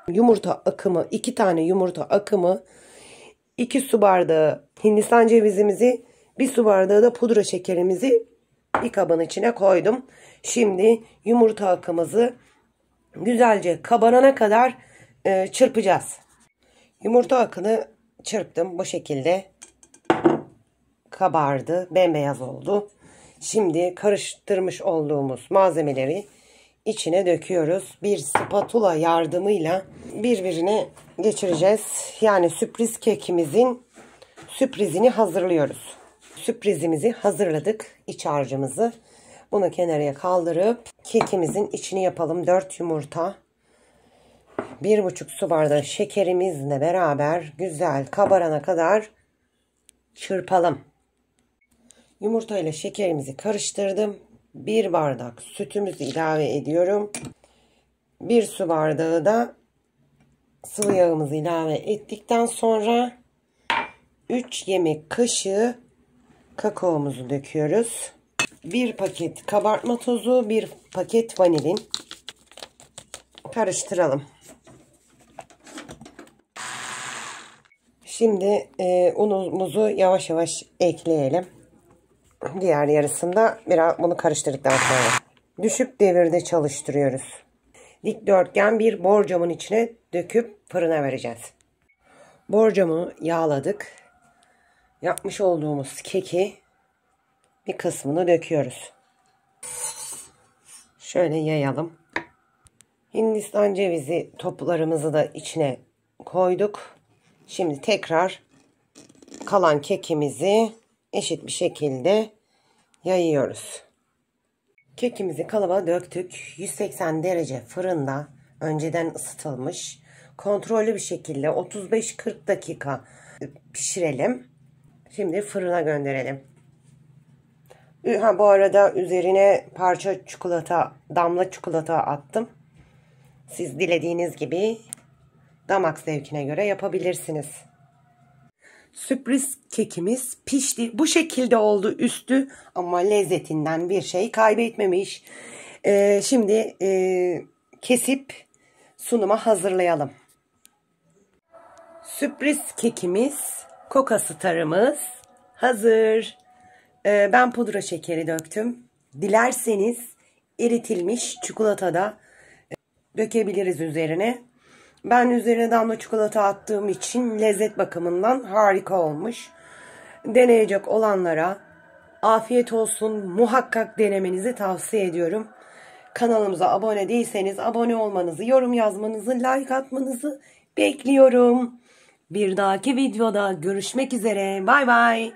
Yumurta akımı, 2 tane yumurta akımı, 2 su bardağı Hindistan cevizimizi, 1 su bardağı da pudra şekerimizi bir kabın içine koydum. Şimdi yumurta akımızı güzelce kabarana kadar çırpacağız. Yumurta akını çırptım. Bu şekilde kabardı. Bembeyaz oldu. Şimdi karıştırmış olduğumuz malzemeleri içine döküyoruz. Bir spatula yardımıyla birbirine geçireceğiz. Yani sürpriz kekimizin sürprizini hazırlıyoruz. Sürprizimizi hazırladık. İç harcımızı. Bunu kenarıya kaldırıp kekimizin içini yapalım. 4 yumurta, 1,5 su bardağı şekerimizle beraber güzel kabarana kadar çırpalım. Yumurta ile şekerimizi karıştırdım. 1 bardak sütümüzü ilave ediyorum. 1 su bardağı da sıvı yağımızı ilave ettikten sonra 3 yemek kaşığı kakaomuzu döküyoruz. 1 paket kabartma tozu, 1 paket vanilin. Karıştıralım. Şimdi unumuzu yavaş yavaş ekleyelim. Diğer yarısında biraz bunu karıştırdıktan sonra düşük devirde çalıştırıyoruz. Dikdörtgen bir borcamın içine döküp fırına vereceğiz. Borcamı yağladık. Yapmış olduğumuz keki bir kısmını döküyoruz. Şöyle yayalım. Hindistan cevizi toplarımızı da içine koyduk. Şimdi tekrar kalan kekimizi eşit bir şekilde yayıyoruz. Kekimizi kalıba döktük. 180 derece fırında önceden ısıtılmış. Kontrollü bir şekilde 35-40 dakika pişirelim. Şimdi fırına gönderelim. Bu arada üzerine parça çikolata, damla çikolata attım. Siz dilediğiniz gibi damak zevkine göre yapabilirsiniz. Sürpriz kekimiz pişti. Bu şekilde oldu üstü ama lezzetinden bir şey kaybetmemiş. Şimdi kesip sunuma hazırlayalım. Sürpriz kekimiz, koka starımız hazır. Ben pudra şekeri döktüm. Dilerseniz eritilmiş çikolata da dökebiliriz üzerine. Ben üzerine damla çikolata attığım için lezzet bakımından harika olmuş. Deneyecek olanlara afiyet olsun. Muhakkak denemenizi tavsiye ediyorum. Kanalımıza abone değilseniz abone olmanızı, yorum yazmanızı, like atmanızı bekliyorum. Bir dahaki videoda görüşmek üzere. Bay bay.